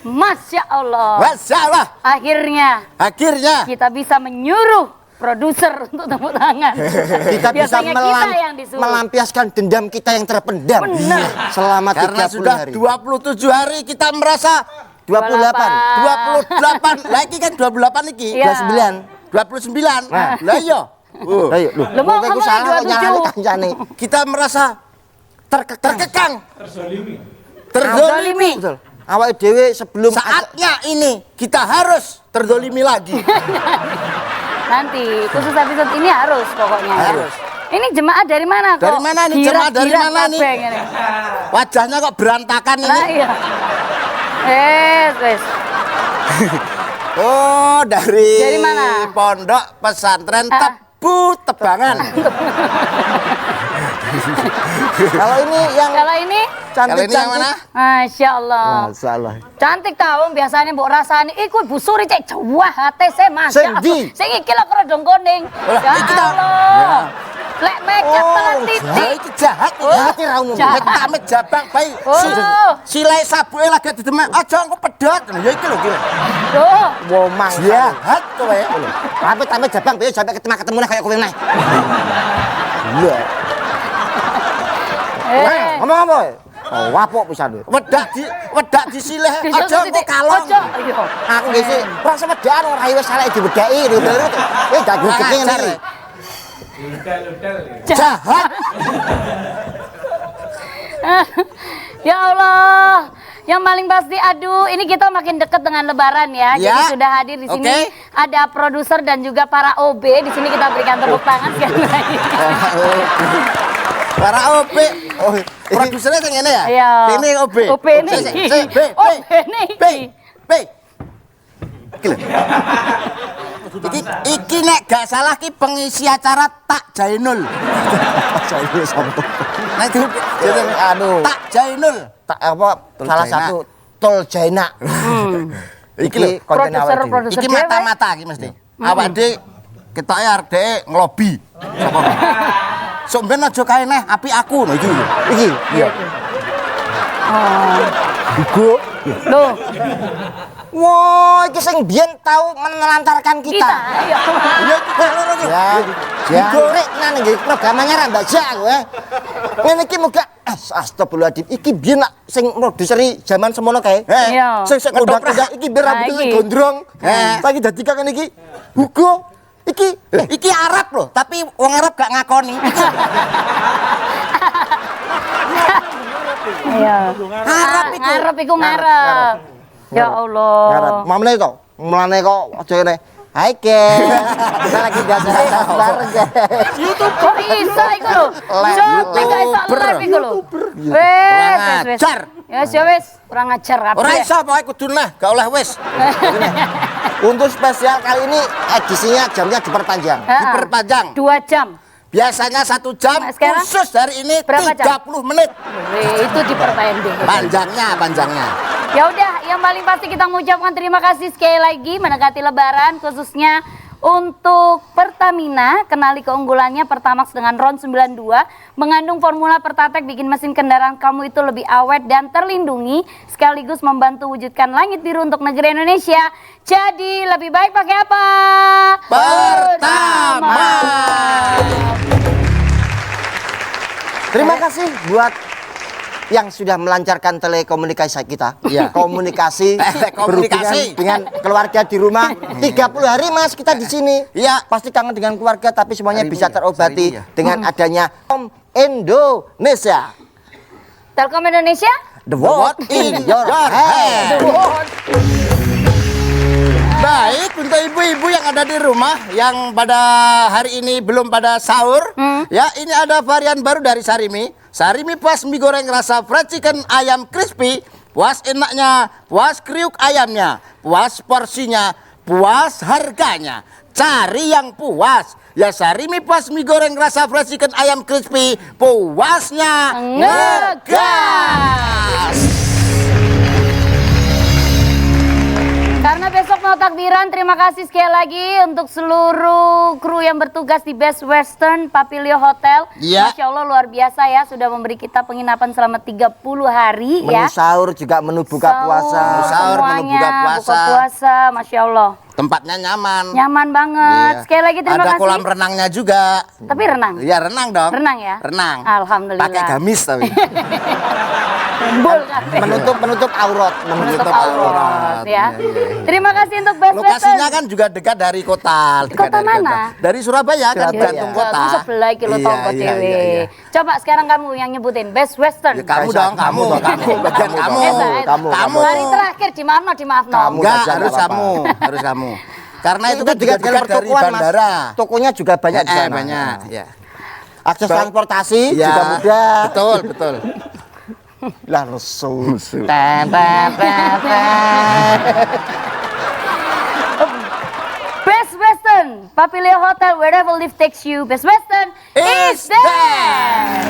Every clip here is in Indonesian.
Masya Allah. Masya Allah. Akhirnya kita bisa menyuruh produser untuk tepuk tangan. Kita bisa yang disuruh melampiaskan dendam kita yang terpendam. Benar. Selama 30 Karena sudah hari. 27 hari kita merasa 28. 28 lagi kan 28 iki. Iya. 29. Lah iya. Ayo, lu mau aku ngomong salah 27. nyalani kancane. Kita merasa terkekang. Terzolimi. Betul. Awake dhewe sebelum Saatnya ini kita harus terzolimi lagi. Nanti khusus episode ini harus pokoknya. Harus. Ini jemaah dari mana kok? Dari mana nih, jemaah dari Girak-girak mana nih? kabeh ngene. Wajahnya kok berantakan Lah ini. iya. Wes. Oh, dari mana? Pondok Pesantren Tebu Tebangan. kalau ini yang Kalau ini Kalau ini yang mana? Masya Allah. Masalah. Cantik tau biasanya mbok rasani iku busuri cek Jawa hate se Masya Sing Allah. ndi? Sing iki lho kerodong kuning. Ya iki ta? Allah. Lek make telan Ya titik. iki jahat iki. Hati ra umum. Jahat. Nek amit jabang bae. Oh. Silai sabuke lagi didemek. Aja engko pedhot. Ya iki lho iki. Loh, Womang. Jahat kowe. Apa tambah jabang piye sampai ketemu kayak kowe neh. Iya. Ngomong apa? Oh, wapok pisan. Wedak di silih aja engko kalong. Ojo. Iya. Aku nggih sih, rasa wedaan ora wis saleh diwedaki lho. Dak gregeke ngene. Jahat. Ya Allah. Yang paling pasti, aduh, ini kita makin dekat dengan Lebaran ya. Ya. Jadi sudah hadir di sini Oke. ada produser dan juga para OB. Di sini kita berikan tepuk tangan sekali lagi. Para OB. Oh, produsernya sing ngene ya? Iya. Ini OB. OB ini. OB ini. B. Iki lho. Iki nek gak salah ki pengisi acara Tak Jainul. Saya sampo. Nek Anu, Tak Jainul. tak apa salah Jaina. satu Tol Jaina. Iki lho. konten awake dhewe. Produser Iki dhewe. mata-mata iki mesti. Awak dhek ketoke arep dhek ngelobi. Sapa? Sok ben aja kae neh api aku lho iki. Iki, iya. Iku. Loh, Wah, iki sing biyen tau menelantarkan kita. iya. Ya iki loro iki. Ya, gorek nang nggih programnya ra Mbak Jak kowe. Ngene iki muga astagfirullahaladzim. Iki biyen nak sing produseri zaman semono kae. Iya. Sing ngundak-ngundak iki biar Nah, rambutnya iki. gondrong. Saiki dadi kaya ngene iki. Hugo iki Iki Arab loh, tapi wong Arab gak ngakoni. Iya. Arab iku. Ngarep iku ngarep. Ya Allah. ngarep. Mamne to. Mulane kok aja ngene. Hai guys. Kita lagi biasa bareng guys. Kok iso iku lho? Sampai gak iso live iku lho. Kurang Wes. ajar. Ya wes, kurang ajar kabeh. Ora iso pokoke kudu neh, gak oleh wis. Untuk spesial kali ini edisinya jamnya diperpanjang. Diperpanjang. 2 jam. Biasanya 1 jam, Nah, sekarang? khusus hari ini Berapa jam? 30 menit. Itu diperpendek. Panjangnya. Ya udah, yang paling pasti kita mengucapkan terima kasih sekali lagi mendekati Lebaran, khususnya untuk Pertamina. Kenali keunggulannya Pertamax dengan RON 92 mengandung formula Pertatek bikin mesin kendaraan kamu itu lebih awet dan terlindungi, sekaligus membantu wujudkan langit biru untuk negeri Indonesia. Jadi lebih baik pakai apa? Pertamax. Terima kasih buat yang sudah melancarkan telekomunikasi kita. Iya. Komunikasi Telekomunikasi. berhubungan dengan keluarga di rumah. 30 hari Mas kita di sini. Iya. Pasti kangen dengan keluarga tapi semuanya Hari bisa ini ya, terobati hari ini ya. dengan adanya Telkom Indonesia. Telkom Indonesia? The world in your hand. Baik, untuk ibu-ibu yang ada di rumah yang pada hari ini belum pada sahur, ya ini ada varian baru dari Sarimi. Sarimi puas mie goreng rasa fried chicken ayam crispy, puas enaknya, puas kriuk ayamnya, puas porsinya, puas harganya. Cari yang puas. Ya Sarimi puas mie goreng rasa fried chicken ayam crispy, puasnya ngegas. Karena besok mau takbiran, terima kasih sekali lagi untuk seluruh kru yang bertugas di Best Western Papilio Hotel. Iya. Masya Allah luar biasa ya, sudah memberi kita penginapan selama 30 hari Menu ya. sahur juga menu buka puasa. Sahur, menu semuanya, buka puasa. buka puasa, Masya Allah. Tempatnya nyaman. Nyaman banget. Iya. Sekali lagi terima Ada kasih. kolam renangnya juga. Tapi renang. Iya, renang dong. Renang ya? Renang. Alhamdulillah. Pakai gamis tapi. Timbul kan? Menutup aurat. Menutup Menutup aurat aurat. ya. Iya, iya. Terima kasih untuk Best Lokasinya Western. kan juga dekat dari kota. Di dekat kota dari mana? Dari Surabaya kan, Surabaya. jantung kota. Aku sebelah kilo Iya, tongko iya, dewe. iya, iya. Coba sekarang kamu yang nyebutin Best Western. Ya, kamu dong, kamu. Bagian kamu. Kamu. Hari terakhir di Maafno, di Maafno. Kamu. Enggak, saja, harus nggak kamu. Harus kamu. Karena itu kan juga dekat dekat dari pertokoan, Mas. bandara. Tokonya juga banyak di sana. Banyak, ya. Akses transportasi Iya, juga mudah. Betul, betul. Lah lesu. Best Western Papilio Hotel, wherever life takes you. Best Western is there.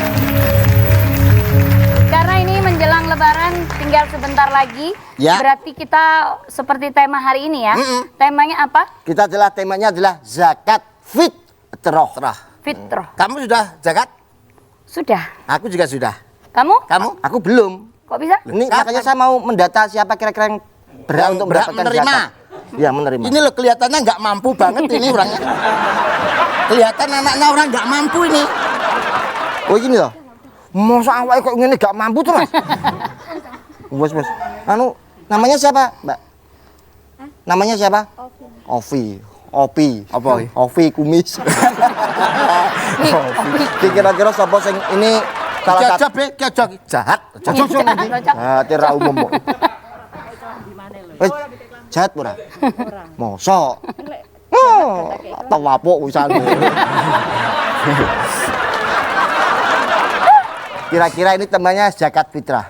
Karena ini menjelang Lebaran tinggal sebentar lagi. Ya. Berarti kita seperti tema hari ini ya. Temanya apa? Kita temanya adalah zakat fitrah. Terah. Fitrah. Kamu sudah zakat? Sudah. Aku juga sudah. Kamu? Kamu? Aku belum. Kok bisa? Ini Kapan? makanya saya mau mendata siapa kira-kira yang berhak Yang untuk berhak mendapatkan menerima. zakat. Iya, menerima. Ini loh kelihatannya nggak mampu banget ini orangnya. Kelihatan anaknya orang nggak mampu ini. Oh gini loh. Masa awake kok ngene gak mampu tuh, Mas? Bos. Anu, namanya siapa, Mbak? Namanya siapa? Opi. Apa? Ovi kumis. Ovi. Kira-kira sapa sing ini salah satu Cocok, jahat. Cocok. hati ra umum kok. Wis jahat ora? Mosok. Oh, tau apa urusan. Kira-kira ini temannya zakat fitrah.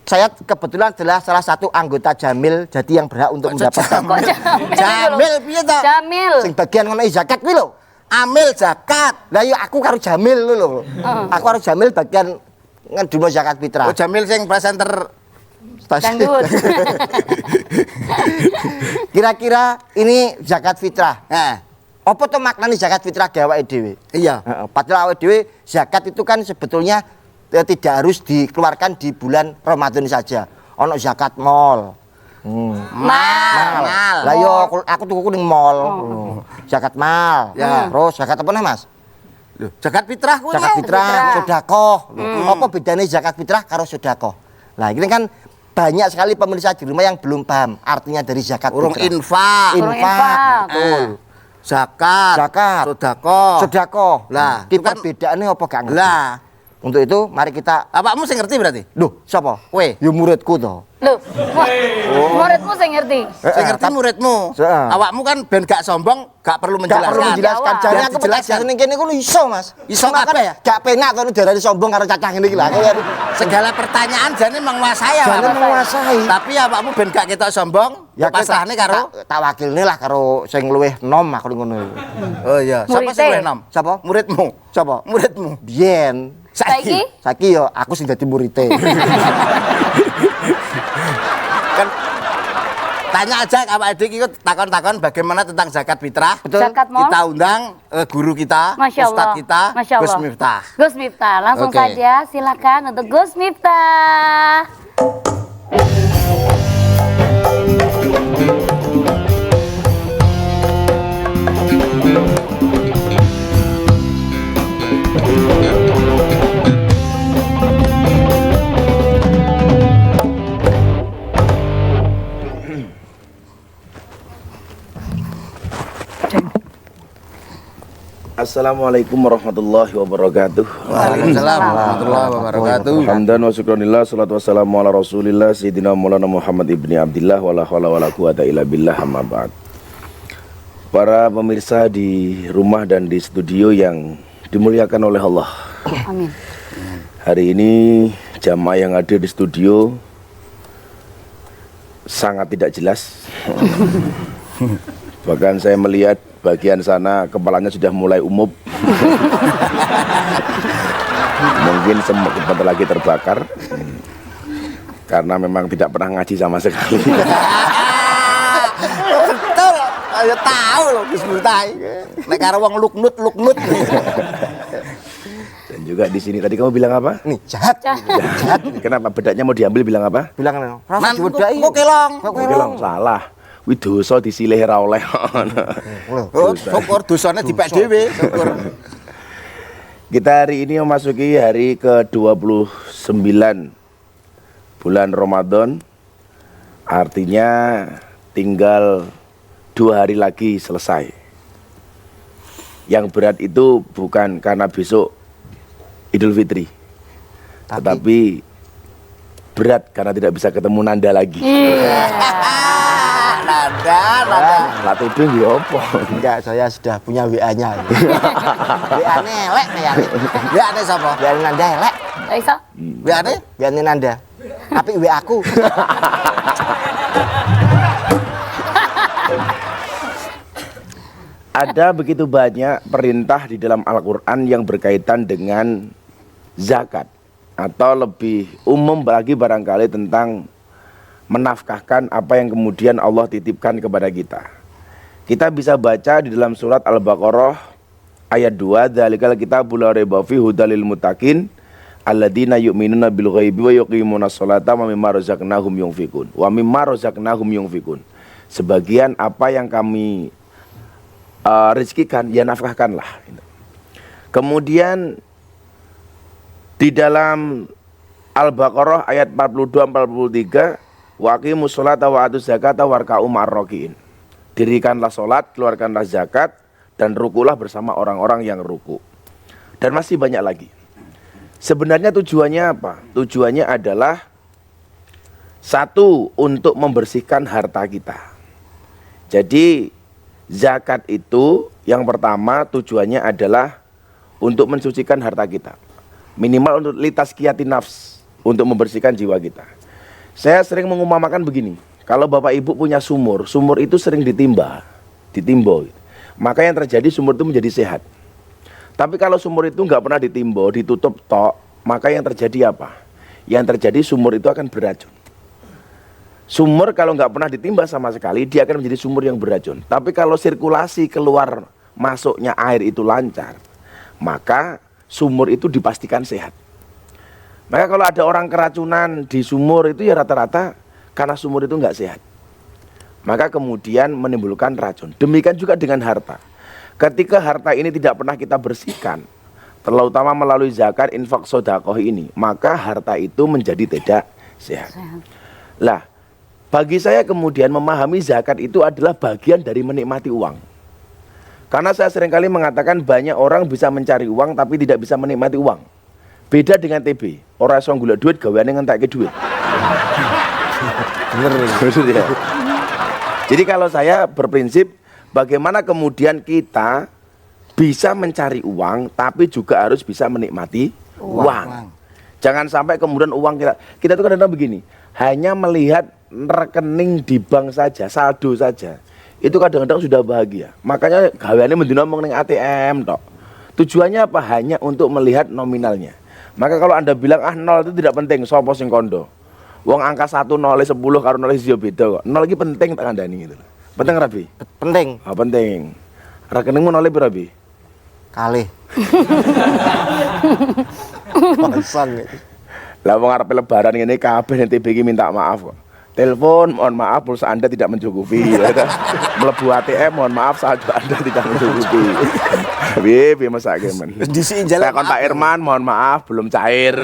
Saya kebetulan adalah salah satu anggota Jamil, jadi yang berhak untuk mendapatkan. Jamil piye to? Jamil. Sing bagian ngono zakat kuwi lho. Amil zakat. Lah iya aku karo Jamil lho. Aku karo Jamil bagian ngeduno zakat fitrah. Oh, Jamil sing presenter Dangdut. Kira-kira ini zakat fitrah. Heeh. Apa tuh maknanya zakat fitrah ge awake dhewe? Iya. Padahal awake dhewe zakat itu kan sebetulnya tidak harus dikeluarkan di bulan Ramadan saja. Ono zakat mall. Mal. Lah yo aku tuku ning mall. Zakat mal. Ya. Terus zakat apa nih, Mas? Loh, zakat fitrah kuwi. Zakat fitrah, sedekah. Apa bedanya zakat fitrah karo sedekah? Nah, ini kan banyak sekali pemirsa di rumah yang belum paham artinya dari zakat Urung fitrah. infak. Urung infak. Betul. Zakat. Zakat. Sedekah. Sedekah. Lah, Ki itu kan- perbedaannya apa gak ngerti? Lah, Untuk itu mari kita awakmu sing ngerti berarti? Loh, siapa? Kowe. Ya muridku to. Loh, wah, muridmu saya ngerti. Sing ngerti muridmu. Heeh. Awakmu kan ben gak sombong, gak perlu Gak menjelaskan. perlu menjelaskan. Jawab. Jane Biar aku dijelaskan. penjelasan ning kene ku lho iso, Mas. Iso Cuma kabeh ya? Gak penak to darani sombong karo cacah ngene iki lah. Segala pertanyaan jane menguasai Jane awakmu. menguasai. Tapi awakmu ben gak ketok sombong, ya pasrahne karo tak wakilne lah karo sing luwih nom aku ngono. Oh iya, siapa Muridnya. sing luwih nom? Siapa? Muridmu. Siapa? Muridmu. Biyen. Saiki? Saiki yo aku sing dadi murite. Kan tanya aja Pak Adik ikut takon-takon bagaimana tentang zakat fitrah. Betul. Zakat mal. Kita undang guru kita, Masya Allah. ustadz kita, Masya Allah. Gus Miftah. Gus Miftah, langsung Oke. saja silakan untuk Gus Miftah. Assalamualaikum warahmatullahi wabarakatuh. Waalaikumsalam warahmatullahi wabarakatuh. Hamdan wa syukranillah, salatu wassalamu ala rasulillah Sayyidina Maulana Muhammad ibni Abdillah wa la hawla wa la quwata illa billah, amma ba'd. Para pemirsa di rumah dan di studio yang dimuliakan oleh Allah. Amin. Hari ini jamaah yang ada di studio sangat tidak jelas. Bahkan saya melihat bagian sana kepalanya sudah mulai umup. Mungkin sebentar lagi terbakar. Karena memang tidak pernah ngaji sama sekali. Ya tahu loh Gus Miftah. Nek karo wong luknut. Dan juga di sini tadi kamu bilang apa? Nih, jahat. Jahat. Kenapa bedaknya mau diambil bilang apa? Bilang rasa Nan diwedai. kok kelong. Bilang salah. Wi dosa disilih ra oleh. Oh, syukur dosane dipek dhewe, syukur. Kita hari ini memasuki hari ke-29 bulan Ramadan. Artinya tinggal 2 hari lagi selesai. Yang berat itu bukan karena besok Idul Fitri, tetapi berat karena tidak bisa ketemu Nanda lagi. Nanda. Lah tudung ya apa? Enggak, saya sudah punya WA-nya. WA-ne elek ya. WA-ne sapa? WA-ne Nanda elek. Iso. WA-ne? WA-ne Nanda. Tapi WA aku. Ada begitu banyak perintah di dalam Al-Quran yang berkaitan dengan zakat, atau lebih umum lagi barangkali tentang menafkahkan apa yang kemudian Allah titipkan kepada kita. Kita bisa baca di dalam surat Al-Baqarah ayat 2, dzalikal kitabul la raiba fihi hudal lil muttaqin alladzina yu'minuna bil ghaibi wa yuqimunas sholata wa mimma razaqnahum yunfikun. Wa mimma razaqnahum yunfikun. Sebagian apa yang kami rezekikan, ya nafkahkanlah. Kemudian di dalam Al-Baqarah ayat 42-43, waqimus sholata wa atuz zakata warka'u ma'ar-raki'in. Dirikanlah sholat, keluarkanlah zakat, dan rukulah bersama orang-orang yang ruku. Dan masih banyak lagi. Sebenarnya tujuannya apa? Tujuannya adalah satu, untuk membersihkan harta kita. Jadi zakat itu yang pertama tujuannya adalah untuk mensucikan harta kita. Minimal untuk litaskiyati nafs, untuk membersihkan jiwa kita. Saya sering mengumamakan begini, kalau Bapak Ibu punya sumur itu sering ditimbo. Maka yang terjadi sumur itu menjadi sehat. Tapi kalau sumur itu nggak pernah ditimbo, ditutup tok, maka yang terjadi apa? Yang terjadi sumur itu akan beracun. Sumur kalau nggak pernah ditimba sama sekali, dia akan menjadi sumur yang beracun. Tapi kalau sirkulasi keluar masuknya air itu lancar, maka sumur itu dipastikan sehat. Maka kalau ada orang keracunan di sumur itu ya rata-rata karena sumur itu nggak sehat. Maka kemudian menimbulkan racun. Demikian juga dengan harta. Ketika harta ini tidak pernah kita bersihkan, terutama melalui zakat, infak, sedekah ini, maka harta itu menjadi tidak sehat. Lah, bagi saya kemudian memahami zakat itu adalah bagian dari menikmati uang. Karena saya seringkali mengatakan banyak orang bisa mencari uang tapi tidak bisa menikmati uang. Beda dengan TB, orang iso golek duit gaweane ngentekke duit. Bener ya. Jadi kalau saya berprinsip bagaimana kemudian kita bisa mencari uang tapi juga harus bisa menikmati uang. Jangan sampai kemudian uang kita tuh kadang-kadang begini, hanya melihat rekening di bank saja, saldo saja, itu kadang-kadang sudah bahagia. Makanya gaweane mendino mung ning ATM tok. Tujuannya apa? Hanya untuk melihat nominalnya. Maka kalau Anda bilang nol itu tidak penting, sapa sing kondo. Wong angka 1 nol 10 karo nol yo beda kok. Nol iki penting tak kandhani gitu. Penting Rabi? Penting. Ah, penting. Rekeningmu nol piro, Bi? Kalih. Bangsan. Lah wong arep lebaran ngene kabeh nek TB iki minta maaf kok. Telepon, mohon maaf pulsa Anda tidak mencukupi. Melebu ATM, mohon maaf saldo Anda tidak mencukupi. Piye mesake men. Disi jalan. Kontak Irman, mohon maaf belum cair.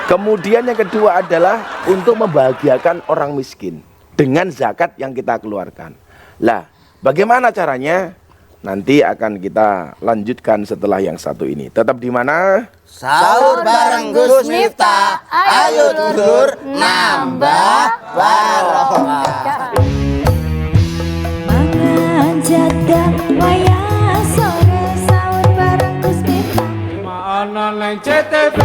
Kemudian yang kedua adalah untuk membahagiakan orang miskin dengan zakat yang kita keluarkan. Lah, bagaimana caranya? Nanti akan kita lanjutkan setelah yang satu ini. Tetap di mana? Sahur bareng Gus Miftah. Ayo dulur nambah barokah. Mangan jadah wayah sore sahur bareng Gus Miftah. Mana neng CTV.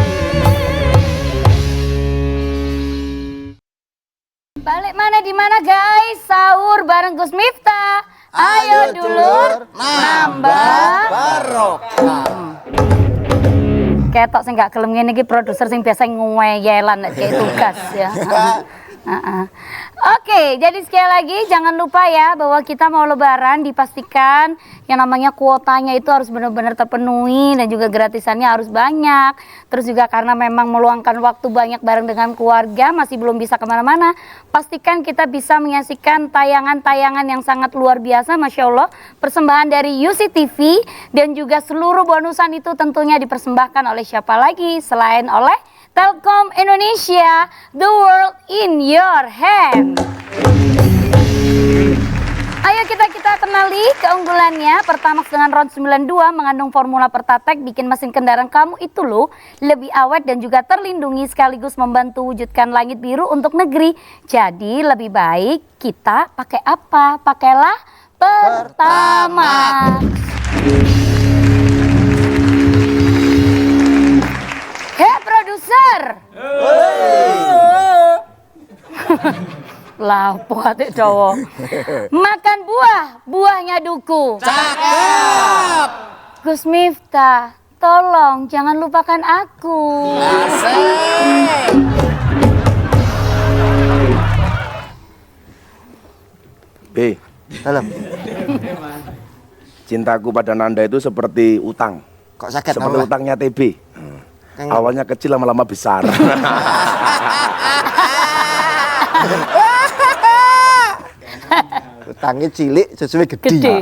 Balik mana di mana guys? Sahur bareng Gus Miftah. Ayo dulur nambah barokah. Ketok sing gak gelem ngene iki produser sing biasa ngeyelan nek kayak tugas ya. Oke, jadi sekali lagi jangan lupa ya bahwa kita mau lebaran dipastikan yang namanya kuotanya itu harus benar-benar terpenuhi dan juga gratisannya harus banyak. Terus juga karena memang meluangkan waktu banyak bareng dengan keluarga masih belum bisa kemana-mana. Pastikan kita bisa menyaksikan tayangan-tayangan yang sangat luar biasa, Masya Allah. Persembahan dari UC TV dan juga seluruh bonusan itu tentunya dipersembahkan oleh siapa lagi selain oleh Telkom Indonesia, the world in your hand. Ayo kita kenali keunggulannya. Pertamax dengan RON 92 mengandung formula Pertatek bikin mesin kendaraan kamu itu loh lebih awet dan juga terlindungi sekaligus membantu wujudkan langit biru untuk negeri. Jadi lebih baik kita pakai apa? Pakailah Pertamax. Hei produser. Lapo hati cowok. Makan buah, buahnya duku. Cakep. Gus Miftah, tolong jangan lupakan aku. Asik. B, Dalam. cintaku pada Nanda itu seperti utang. Kok sakit Seperti apa? utangnya TB. Yang- Awalnya kecil lama-lama besar. Utangnya cilik sesuai gede. Gede.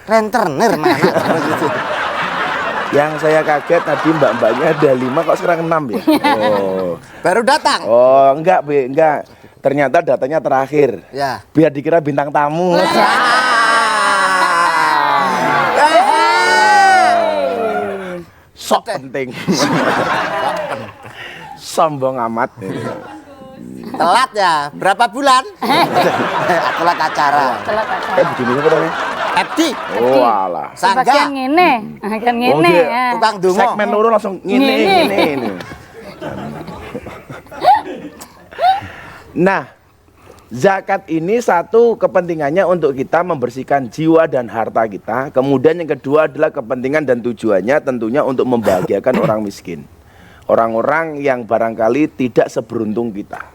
Rentenir mana? Yang saya kaget tadi mbak-mbaknya ada 5 kok sekarang 6 ya? Oh, Baru datang. oh enggak B, enggak. Ternyata datanya terakhir. Ya. Biar dikira bintang tamu. Sok penting. Sombong amat. Telat ya. Berapa bulan? Telat acara. Telat acara. Begini apa namanya? Abdi. Oh alah. Bagian Sangga. ngene, kan Oh, ngene. dia ya. Tukang dungo. Segmen loro langsung Ngene. ini. Nah, zakat ini satu kepentingannya untuk kita membersihkan jiwa dan harta kita. Kemudian yang kedua adalah kepentingan dan tujuannya tentunya untuk membahagiakan orang miskin. Orang-orang yang barangkali tidak seberuntung kita.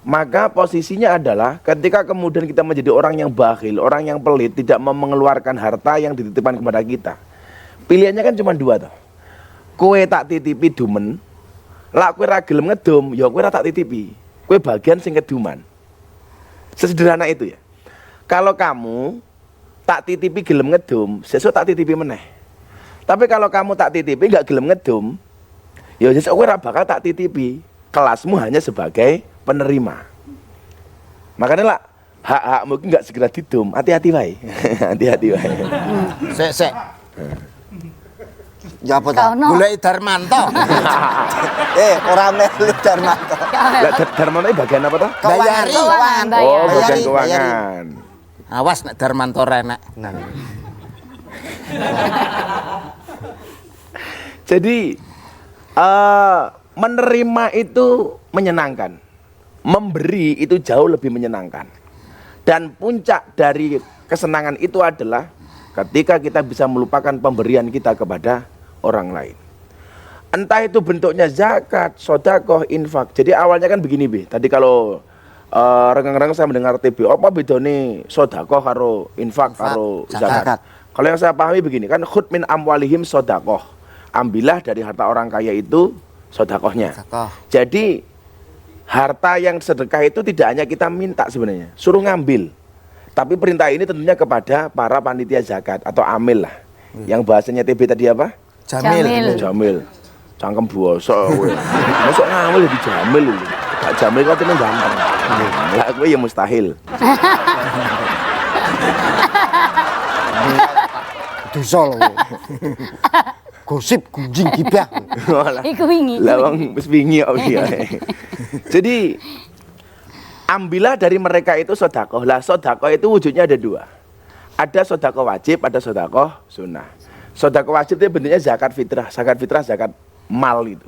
Maka posisinya adalah ketika kemudian kita menjadi orang yang bakhil, orang yang pelit, tidak mau mengeluarkan harta yang dititipkan kepada kita. Pilihannya kan cuma 2 toh. Kowe tak titipi dumen, lak kowe ra gelem ngedum, ya kowe ra tak titipi. Kowe bagian sing keduman. Sesederhana itu ya. Kalau kamu tak titipi gelem ngedum, sesuk tak titipi meneh. Tapi kalau kamu tak titipi nggak gelem ngedum, ya sesuk kowe ra bakal tak titipi. Kelasmu hanya sebagai penerima. Makanya lah hak-hak mungkin nggak segera didum, hati-hati wae. Hati-hati wae. Sek. Ya apa Kau ta? no. Golek Darmanto. Ora melu Darmanto. Lah Darmanto ini bagian apa toh? Bayari. Keuangan, Oh, bayar. bagian Bayari, keuangan. Awas nek Darmanto renek. Nah, Jadi menerima itu menyenangkan, memberi itu jauh lebih menyenangkan. Dan puncak dari kesenangan itu adalah ketika kita bisa melupakan pemberian kita kepada orang lain. Entah itu bentuknya zakat, sodakoh, infak. Jadi awalnya kan begini Bi. Tadi kalau renggang-renggang saya mendengar TB, apa bedanya sodakoh karo infak karo zakat. zakat. Kalau yang saya pahami begini kan, khud min amwalihim sodakoh. Ambillah dari harta orang kaya itu sodakohnya. Sodakoh. Jadi harta yang sedekah itu tidak hanya kita minta sebenarnya, suruh ngambil. Tapi perintah ini tentunya kepada para panitia zakat atau amil lah. Yang bahasanya TB tadi apa? Jamil. Jamil. Cangkem bosok kowe. Mosok ngamil jadi jamil lho. Pak jamil kan temen gampang. Lah kowe ya mustahil. dosa lho. Gosip gunjing gibah. Walah. Iku wingi. Lah wong wis wingi kok dia. Jadi ambillah dari mereka itu sedekah. Lah sedekah itu wujudnya ada 2. Ada sedekah wajib, ada sedekah sunnah. Sedekah wajib itu bentuknya zakat fitrah, zakat mal itu.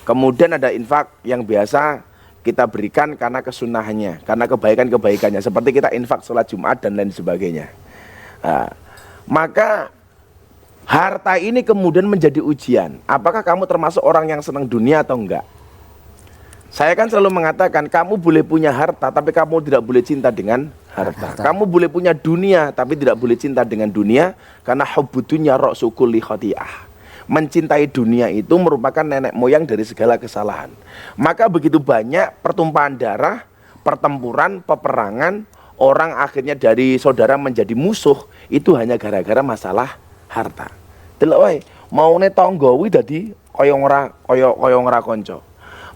Kemudian ada infak yang biasa kita berikan karena kesunahannya, karena kebaikan-kebaikannya. Seperti kita infak sholat Jumat dan lain sebagainya. Nah, maka harta ini kemudian menjadi ujian. Apakah kamu termasuk orang yang senang dunia atau enggak? Saya kan selalu mengatakan kamu boleh punya harta tapi kamu tidak boleh cinta dengan harta. Kamu boleh punya dunia tapi tidak boleh cinta dengan dunia karena hubbud dunya ra'su kulli khati'ah. Mencintai dunia itu merupakan nenek moyang dari segala kesalahan. Maka begitu banyak pertumpahan darah, pertempuran, peperangan, orang akhirnya dari saudara menjadi musuh itu hanya gara-gara masalah harta. Delok wae, maune tangga kuwi dadi kaya ora kanca.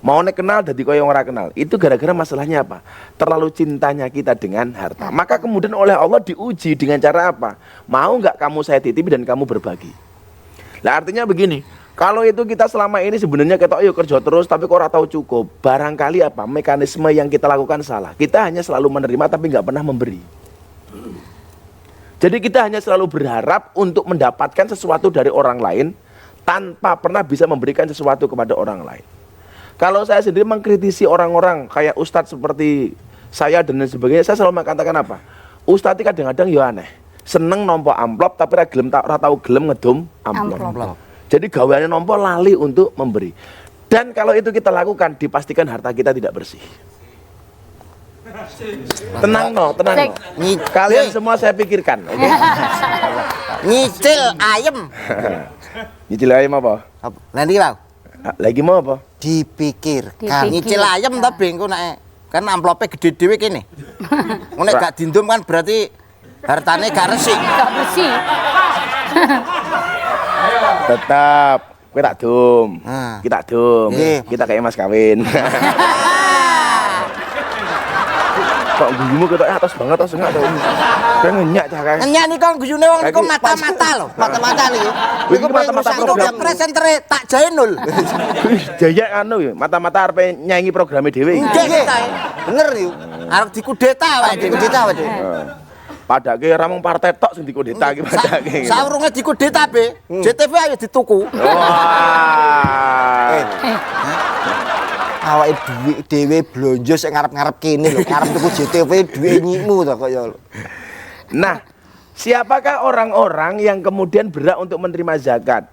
Mau kenal jadi kaya ora kenal. Itu gara-gara masalahnya apa? Terlalu cintanya kita dengan harta. Maka kemudian oleh Allah diuji dengan cara apa? Mau nggak kamu saya titipi dan kamu berbagi? Nah artinya begini, kalau itu kita selama ini sebenarnya kita yuk kerja terus tapi kok ora tahu cukup. Barangkali apa? Mekanisme yang kita lakukan salah. Kita hanya selalu menerima tapi nggak pernah memberi. Jadi kita hanya selalu berharap untuk mendapatkan sesuatu dari orang lain tanpa pernah bisa memberikan sesuatu kepada orang lain. Kalau saya sendiri mengkritisi orang-orang kayak ustadz seperti saya dan lain sebagainya, saya selalu mengatakan apa? Ustadz itu kadang-kadang ya aneh, seneng nompo amplop tapi ora tahu gelem ngedum amplop. Jadi gaweane nompo lali untuk memberi. Dan kalau itu kita lakukan, dipastikan harta kita tidak bersih. Tenang no. Kalian semua saya pikirkan, oke? Nyicil ayam. Nyicil ayam apa? Nanti Bang. Lagi mau apa? Dipikirkan. Nyicil ayam tapi engko nek kan amplopnya gede dhewe kene. Nek gak dindum kan berarti hartane gak resik. Gak bersih. Tetap kowe tak dum. Kita dum. Kita kayak mas kawin. Kok guyumu ketok atas banget atas enggak tau. Kan ngenyak cah kae. Ngenyak niku guyune wong niku mata-mata lho, mata-mata niku. Iku mata-mata program presentere tak Jainul. Jaya anu ya, mata-mata arepe nyanyi programe dhewe iki. Nggih, bener yo. Arep dikudeta wae, dikudeta wae. Padake ora mung partai tok sing dikudeta iki padake. Saurunge dikudeta be, JTV ayo dituku. Wah. Awake dhuwit dhewe blonjo sing ngarep-ngarep kene lho, arep tuku JTV dhuwit nyikmu to kaya lho. Nah, siapakah orang-orang yang kemudian berhak untuk menerima zakat?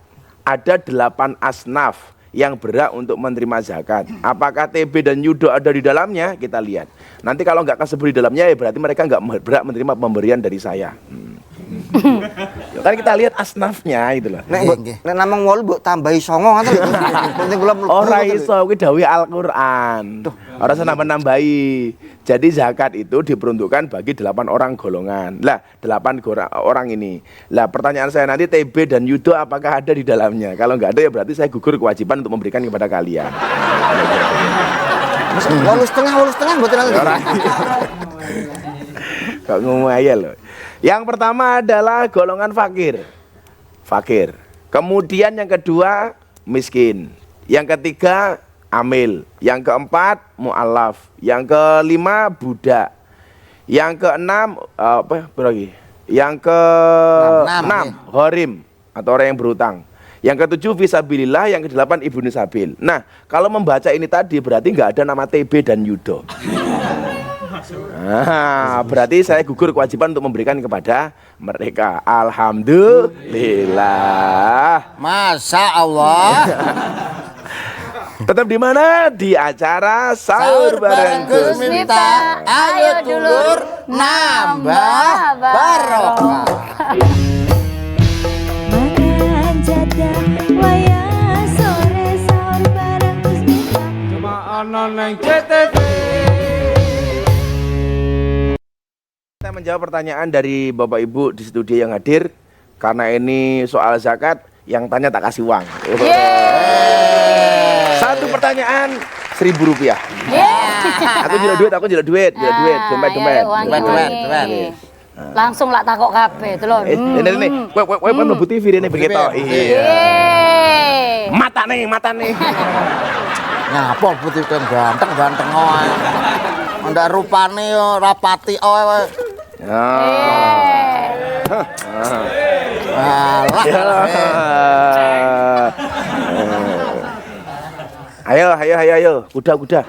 Ada 8 asnaf yang berhak untuk menerima zakat. Apakah TB dan Yudo ada di dalamnya? Kita lihat. Nanti kalau nggak kesebut di dalamnya ya berarti mereka nggak berhak menerima pemberian dari saya. Kan kita lihat asnafnya itu loh. Nek namung 8 mbok tambahi 9 ngoten lho. Penting kula mlebu. Ora iso kuwi dawuh Al-Qur'an. Ora usah nambah-nambahi. Jadi zakat itu diperuntukkan bagi 8 orang golongan. Lah, 8 orang ini. Lah, pertanyaan saya nanti TB dan Yudo apakah ada di dalamnya? Kalau nggak ada ya berarti saya gugur kewajiban untuk memberikan kepada kalian. 8,5 mboten ana. Kok ngomong aja loh. Yang pertama adalah golongan fakir. Kemudian yang kedua miskin. Yang ketiga amil. Yang keempat mu'alaf. Yang kelima budak. Yang keenam apa lagi? Yang keenam gharim atau orang yang berutang. Yang ketujuh fisabilillah, yang kedelapan ibnu sabil. Nah, kalau membaca ini tadi berarti nggak ada nama TB dan Yudo. Nah, berarti saya gugur kewajiban untuk memberikan kepada mereka. Alhamdulillah. Masya Allah. Tetap di mana? Di acara sahur bareng Gus Miftah. Ayo dulur nambah barokah. Makan jatah wayah sore sahur bareng Gus Miftah. Cuma ana nang CTV. Saya menjawab pertanyaan dari Bapak Ibu di studio yang hadir. Karena ini soal zakat, yang tanya tak kasih uang. Satu pertanyaan Rp1.000. Aku jual duit, dompet. Langsung lah takok kabeh itu loh. Ini, kowe mlebu TV rene begitu. Iya. Mata nih. Ngapa putih kan ganteng wae. Ndak rupane yo rapati wae. Ayo, kuda.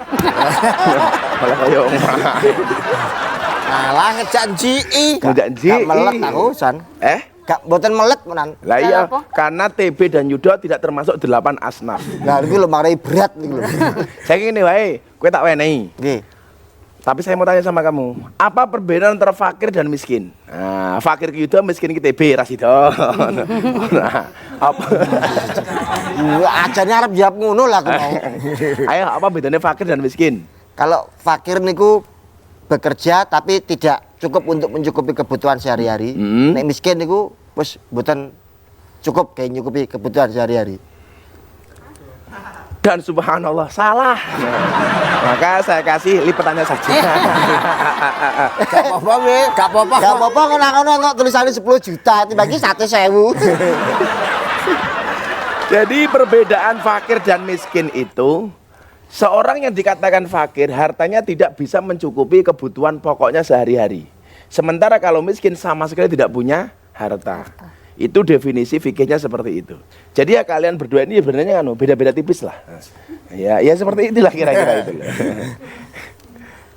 Malah kaya Alah ngejanji. Gak melek aku, San. gak boten melet menan. Lah iya, Apa? karena TB dan Yudo tidak termasuk 8 asnaf. Lah iki lho marai berat iki lho. Saya ngene wae, kowe tak wenehi. Nggih. Tapi saya mau tanya sama kamu, apa perbedaan antara fakir dan miskin? Nah, fakir ke Yudo, miskin ke TB, Rasido. Nah, apa? Ajane arep jawab ngono lah aku mau. Ayo, apa bedanya fakir dan miskin? Kalau fakir niku bekerja tapi tidak cukup untuk mencukupi kebutuhan sehari-hari. Nek miskin niku wis mboten cukup kayak nyukupi kebutuhan sehari-hari. Dan subhanallah, salah. Maka saya kasih lipetannya saja. Gak apa-apa we, gak apa-apa. Gak apa-apa ngono kok tulisannya 10 juta dibagi 100.000. Jadi perbedaan fakir dan miskin itu, seorang yang dikatakan fakir, hartanya tidak bisa mencukupi kebutuhan pokoknya sehari-hari. Sementara kalau miskin sama sekali tidak punya harta. Itu definisi fikihnya seperti itu. Jadi ya kalian berdua ini sebenarnya kan beda-beda tipis lah. Ya seperti itulah kira-kira itu.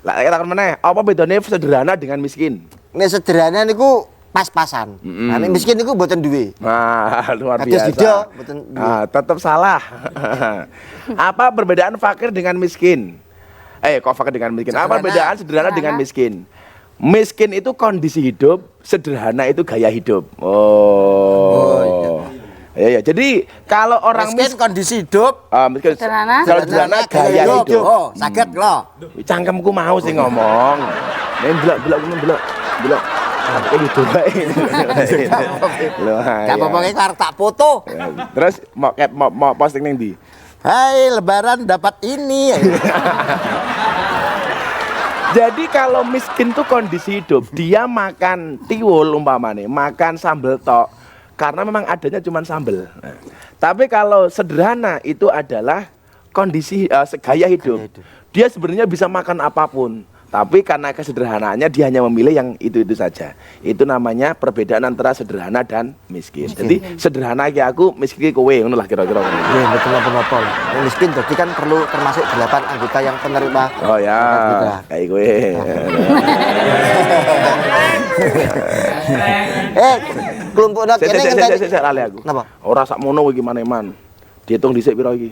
Lah kita akan meneh, apa bedanya sederhana dengan miskin? Nek sederhana niku pas-pasan. Nah nek miskin niku mboten duwe. Nah, luar Kados biasa. Dido, mboten duwe. Nah, tetap salah. Apa perbedaan fakir dengan miskin? Kok fakir dengan miskin? Apa perbedaan sederhana dengan miskin? Miskin itu kondisi hidup, sederhana itu gaya hidup. Oh. Ya. Jadi kalau orang Miskin kondisi hidup, miskin, Sederhana. kalau sederhana gaya hidup. Oh, sakit loh. Cangkemku mau sih ngomong. Belak. Aku itu baik. Gak apa-apa iki arep tak foto. Terus mau posting ning ndi? Hai, lebaran dapat ini. Jadi kalau miskin tuh kondisi hidup, dia makan tiwul umpamane, makan sambel tok, karena memang adanya cuma sambel. Nah, tapi kalau sederhana itu adalah kondisi gaya hidup. Dia sebenarnya bisa makan apapun, tapi karena kesederhanaannya dia hanya memilih yang itu saja. Itu namanya perbedaan antara sederhana dan miskin. Jadi sederhana ki aku, miskin ki kowe, ngono lah kira-kira. Nggih, mboten napa-napa. Nek miskin jadi kan perlu termasuk 8 anggota yang penerima. Oh ya, Gitu. kayak kowe. Kelompokna kene ngenteni. Saya lali aku. Napa? Ora sak mono kowe iki maneman. Dihitung dhisik pira iki?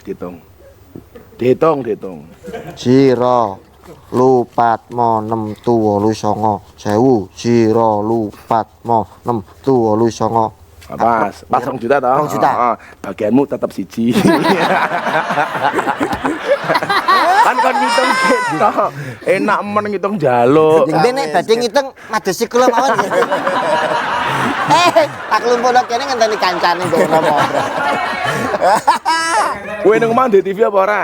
Dihitung. Sira lupat mo 6 tuwolu songo 1000 sira lupat mo 6 tuwolu songo. Pas 2 juta toh? 2 juta. Bagianmu tetap siji. Kan kon ngitung gitu. Enak men ngitung jaluk. Ding nek badhe ngitung madhesi kula mawon. Tak kelompokna kene ngenteni kancane kok napa. Kowe ning omah ndek TV apa ora?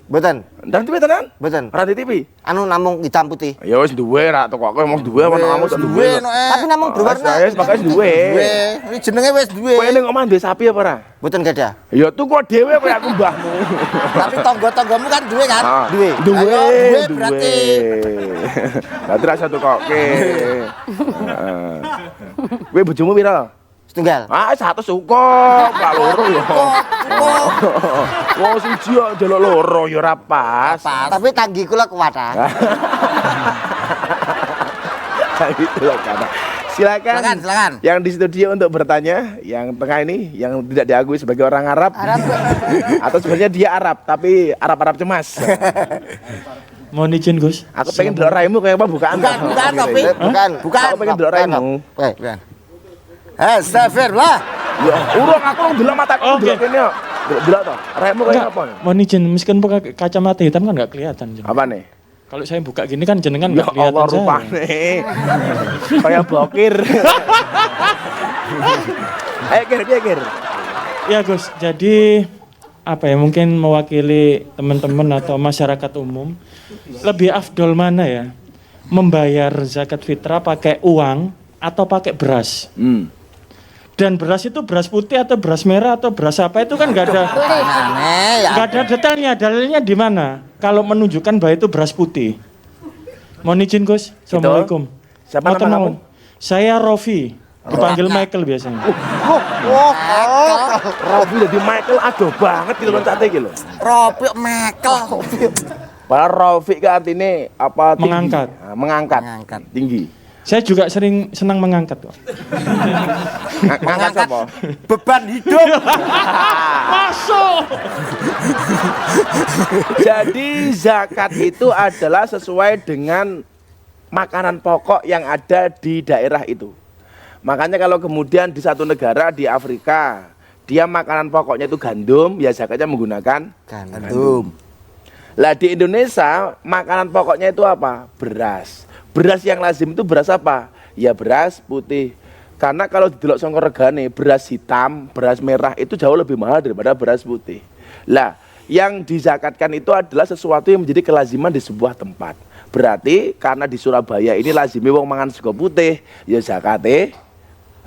Mboten, Ndang TV tenan? mboten. Ora ndek TV? Anu namung hitam putih. Ya wis duwe ra tokoke emang duwe apa kamu sak duwe. Tapi namung berwarna. Wis makane duwe. Ini jenenge wis duwe. Kowe ning omah duwe sapi apa ora? Mboten gadah. Ya tuku dhewe kowe aku mbahmu. Tapi tangga-tanggamu kan duwe kan? Duwe. Ayo, duwe berarti. Berarti rasa tukoke. Heeh. Kowe bojomu pira? Setunggal. Satu cukup, gak loro ya. Wong siji kok delok loro ya ora pas. Tapi tanggi kula kuat ah. Itulah kata. Silakan. Yang di studio untuk bertanya, yang tengah ini yang tidak diakui sebagai orang Arab. Atau sebenarnya dia Arab, tapi Arab cemas. Mohon izin Gus. Aku pengen delok raimu kayak apa bukaan. Bukan, tapi Bukan. Aku pengen delok raimu. Oke. Astagfirullah. Ya, urung aku delok mataku Oke. delok kene yo. Delok to. Raimu kayak apa? Mohon izin, meskipun pakai kacamata hitam kan nggak kelihatan. jenengan. Apa nih? Kalau saya buka gini kan jenengan Ya nggak kelihatan Allah saya. rupane. Kayak blokir. Ayo kir. Ya Gus, jadi apa ya mungkin mewakili teman-teman atau masyarakat umum lebih afdol mana ya membayar zakat fitrah pakai uang atau pakai beras? Dan beras itu beras putih atau beras merah atau beras apa itu kan nggak ada Aneh ya. nggak ada detailnya. Dalilnya di mana? Kalau menunjukkan bahwa itu beras putih. Mohon izin Gus. Assalamualaikum. Siapa Matur nama nuwun. Saya Rofi. Dipanggil Michael biasanya. Robi jadi Michael adoh banget gitu loncate iki lho. Robi mekel. Padahal Rafiq ke artine apa tinggi? Mengangkat. Nah, mengangkat. Mengangkat. Tinggi. Saya juga senang mengangkat kok. Ngangkat apa? beban hidup. Masuk. Jadi zakat itu adalah sesuai dengan makanan pokok yang ada di daerah itu. Makanya kalau kemudian di satu negara di Afrika, dia makanan pokoknya itu gandum, ya zakatnya menggunakan Gandum. Lah di Indonesia makanan pokoknya itu apa? Beras. Beras yang lazim itu beras apa? Ya beras putih. Karena kalau didelok saka regane beras hitam, beras merah itu jauh lebih mahal daripada beras putih. Lah, yang dizakatkan itu adalah sesuatu yang menjadi kelaziman di sebuah tempat. Berarti karena di Surabaya ini lazime wong mangan sego putih, ya zakate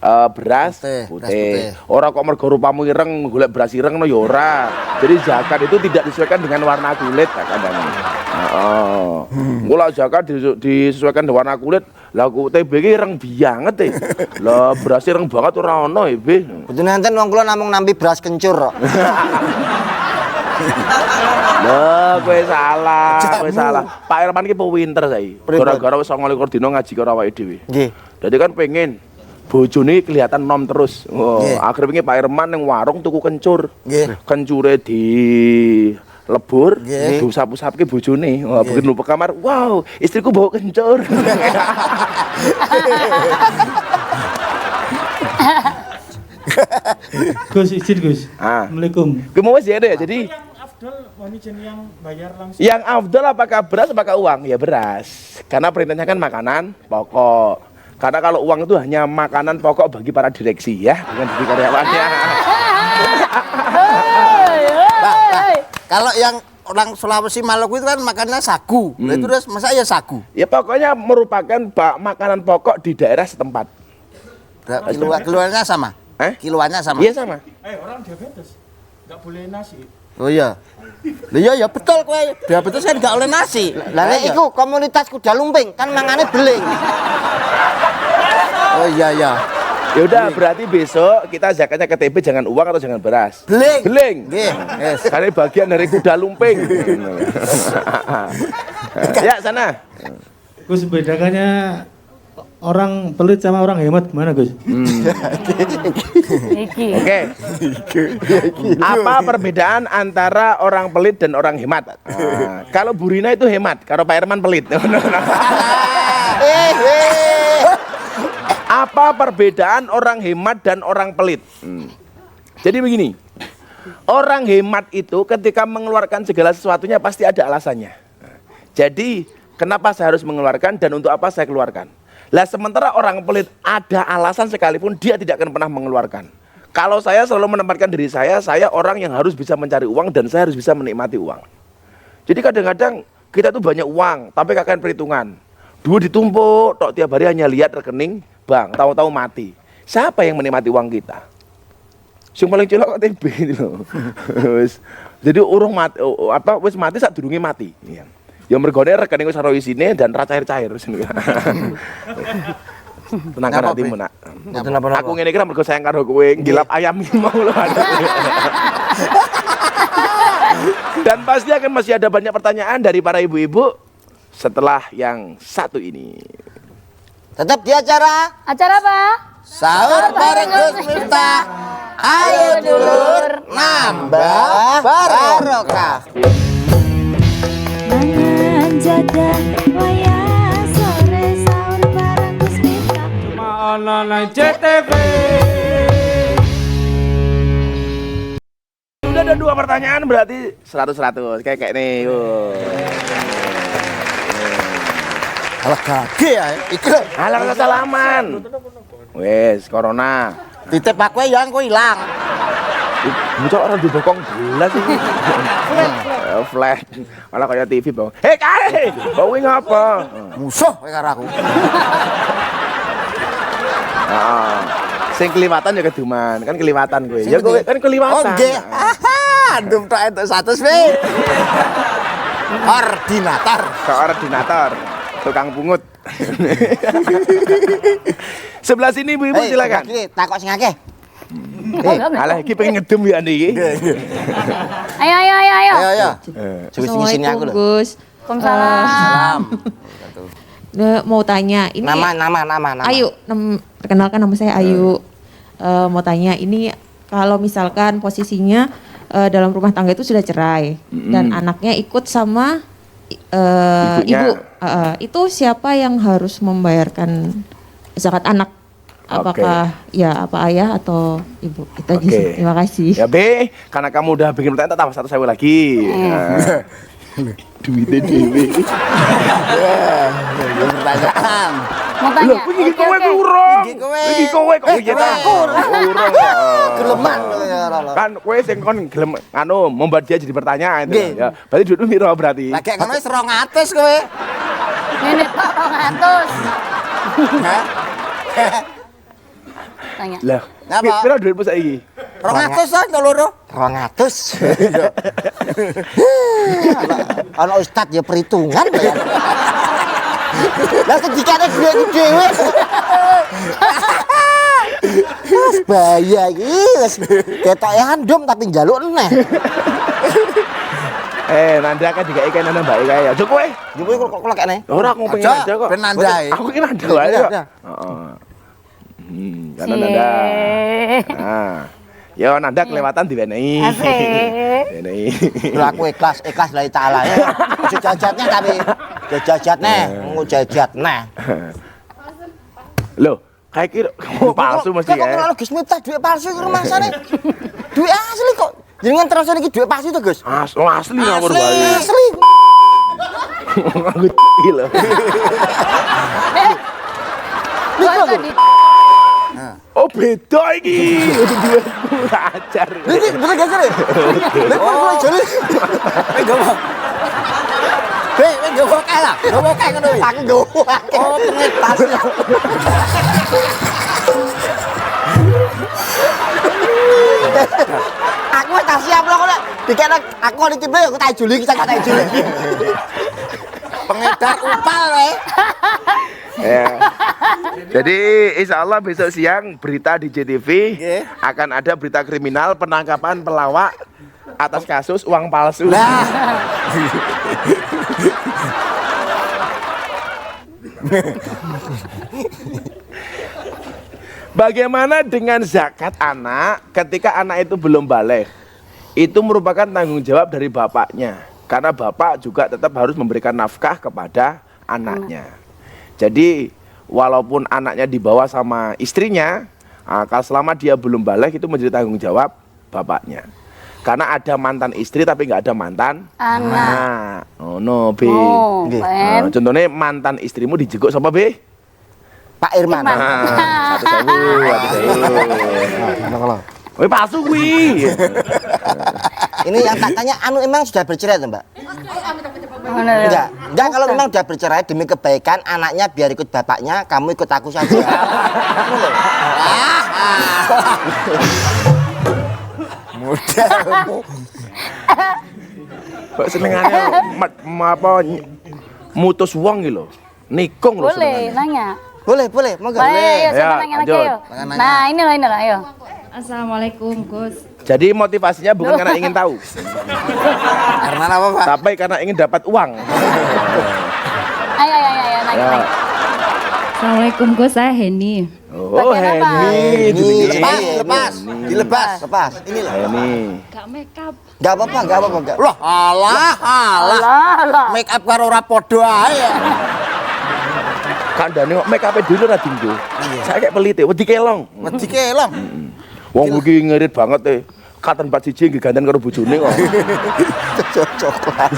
beras Beras putih. putih. Orang kok mergo rupamu ireng golek beras ireng no ya ora. Jadi zakat itu tidak disesuaikan dengan warna kulit kadang. Heeh. Mula zakat disesuaikan dengan warna kulit. Lah kok TB iki ireng banget e. Lah beras ireng banget ora ono e, Be. Betul nanti wong kula namung nampi beras kencur kok. Lah kowe salah. Pak Irman iki pewinter saiki. Gara-gara wis 29 dina ngaji karo awake dhewe. Nggih. Dadi kan pengen bojone kelihatan nom terus. Nggih. Akhirnya pengen Pak Irman yang warung tuku kencur. Nggih. Kencure di lebur, Nggih. diusap-usapke bojone. Wah, begitu mlebu kamar, wow, istriku bawa kencur. Gus izin Gus. Ah. Assalamualaikum. Kuwi mau wis ya deh. Jadi Yang afdal wani jen yang bayar langsung. yang afdal apakah beras apakah uang? Ya beras. Karena perintahnya kan makanan pokok. Karena kalau uang itu hanya makanan pokok bagi para direksi ya, bukan bagi karyawannya. Kalau yang orang Sulawesi Maluku itu kan makannya sagu. Nah, itu terus masa ya sagu. Ya pokoknya merupakan makanan pokok di daerah setempat. Kiloannya sama. Kiloannya sama. Iya sama. Orang diabetes nggak boleh nasi. Oh iya. Lah iya ya betul kowe. Diabetes kan enggak oleh nasi. Lah nek iku komunitas kuda lumping kan mangane beling. Oh iya ya. Ya udah berarti besok kita zakatnya KTP jangan uang atau jangan beras. Beling. Beling. Nggih. Yes. Karena bagian dari kuda lumping. Ya sana. Gus, bedakannya orang pelit sama orang hemat gimana Gus? Iki. Oke. Apa perbedaan antara orang pelit dan orang hemat? Nah, kalau Bu Rina itu hemat, kalau Pak Herman pelit. Apa perbedaan orang hemat dan orang pelit? Jadi begini, orang hemat itu ketika mengeluarkan segala sesuatunya pasti ada alasannya. Jadi kenapa saya harus mengeluarkan dan untuk apa saya keluarkan? Lah sementara orang pelit ada alasan sekalipun dia tidak akan pernah mengeluarkan. Kalau saya selalu menempatkan diri saya orang yang harus bisa mencari uang dan saya harus bisa menikmati uang. Jadi kadang-kadang kita tuh banyak uang tapi kakek perhitungan. Duit ditumpuk, tok tiap hari hanya lihat rekening bank, tahu-tahu mati. Siapa yang menikmati uang kita? Yang paling celok kok TB itu loh. Jadi urung mati, wis mati saat durunge mati. Iya. Yang mergone rekening wis ora isine dan ra cair-cair. Tenang kan hatimu nak. Aku ngene iki mergo sayang karo kowe, ngilap ayam iki mau lho. Dan pasti akan masih ada banyak pertanyaan dari para ibu-ibu setelah yang satu ini. Tetap di acara Acara apa? Sahur bareng Gus Miftah. Ayo dulur nambah barokah. Mangan jadah wayah sore sahur bareng Gus Miftah. Cuma ono nang CTV. Sudah ada 2 pertanyaan berarti 100 kayak nih. Alah gage ya. Iki lho. Alah salaman. Wes corona. Titip aku yang kowe ilang. Bocah orang dibokong belas iki. Flat. Malah kayak TV bang. Hei kae, bau ngapa? Musuh kowe karo aku. Ah, sing keliwatan ya keduman, kan keliwatan kowe. Ya kowe kan keliwatan. Oh nggih. Aduh tok entuk 100 we. Koordinator. Koordinator, tukang pungut. Sebelah sini ibu-ibu silakan. Iki takok sing akeh. Alah iki pengen ngedem ya nih iki. Ayo. Ayo. Coba sing sini aku lho. Gus. Waalaikumsalam. Salam. mau tanya ini Nama. Ayu, perkenalkan nama saya Ayu. Mau tanya ini kalau misalkan posisinya dalam rumah tangga itu sudah cerai dan anaknya ikut sama ibu, itu siapa yang harus membayarkan zakat anak? Apakah ya apa ayah atau ibu? Itu aja sih. Terima kasih. Ya B, karena kamu udah bikin pertanyaan tambah 1.000 lagi. Duitnya dewe. Pertanyaan. Mau tanya? Iki kowe kurang. Iki kowe kok Geleman. Kan kowe sing kon gelem membuat dia jadi pertanyaan itu. Ya, berarti duitmu piro berarti? Lagi ngono wis 200 kowe. Ini Pak 200. Tanya. Lah, Ngapa? piro duitmu saiki? 200 kan kalau loro. 200. Ana ustad ya perhitungan ya. Lah ketika ada dhewe. Wes bahaya iki wis ketoke handum tapi njaluk eneh. Nanda kan dikai kene nang mbake kae. Aja kowe. Yo kowe kok kene. Ora aku pengen Aja, nanda kok. ben nandai. Aku ki nanda wae kok. Nanda. Heeh. Kan nanda. Nah. Yo nanda kelewatan diwenehi. Asik. Diwenehi. Lha aku ikhlas lillahi taala ya. Aja jajatnya tapi jajatne, jajat neh. Loh, kayak kira kamu palsu mesti Kok ya. kalau Gus Miftah duit palsu iki rumasane. Duit asli kok. Jenengan terus iki duit palsu to, Gus? Asli ngawur bae. Asli. Aku lho. Gua tadi Oh beda iki. Ajar. Iki bener gak sih? Lha kok jare. Gowo kae lah. Gowo kae ngono iki. Aku gowo. Oh, pengetas. Aku wis tak siap lho kok nek dikene aku nitipne aku tak juli iki tak juli. Pengedar upal kowe. Ya. Jadi insya Allah besok siang berita di JTV akan ada berita kriminal penangkapan pelawak atas kasus uang palsu. Bagaimana dengan zakat anak ketika anak itu belum balik? Itu merupakan tanggung jawab dari bapaknya. Karena bapak juga tetap harus memberikan nafkah kepada anaknya. Jadi walaupun anaknya dibawa sama istrinya, kalau selama dia belum balik itu menjadi tanggung jawab bapaknya. Karena ada mantan istri tapi nggak ada mantan anak. Oh no, B. Nah, contohnya mantan istrimu dijeguk sama B? Pak Irman. Nah, 1.000. Wih palsu kuwi. Ini yang tak tanya anu emang sudah bercerai tuh, Mbak? Enggak kalau memang sudah bercerai demi kebaikan anaknya biar ikut bapaknya, kamu ikut aku saja. Mudah. Kok senengane apa mutus wong iki lho. Nikung lho boleh senengane. nanya. Boleh, monggo. Boleh, Ya, siapa nanya lagi lanjut. yuk. Nah, ini loh, ayo. Assalamualaikum Gus. Jadi motivasinya bukan karena ingin tahu, Karena apa, Pak? tapi karena ingin dapat uang. Ayo, nanya. Assalamualaikum Gus, saya Heni. Oh, Bagian apa? Heni. Dilepas. Ini loh. Heni. Gak make up. Enggak apa-apa, enggak. Loh, alah. Make up karo ora padha ae. Kandane kok make up dulu ra dinggo. Saya kayak pelit wedi kelong. Wedi kelong. Wong iki ngirit banget Katen 41 nggih ganten karo bojone kok. Coklat.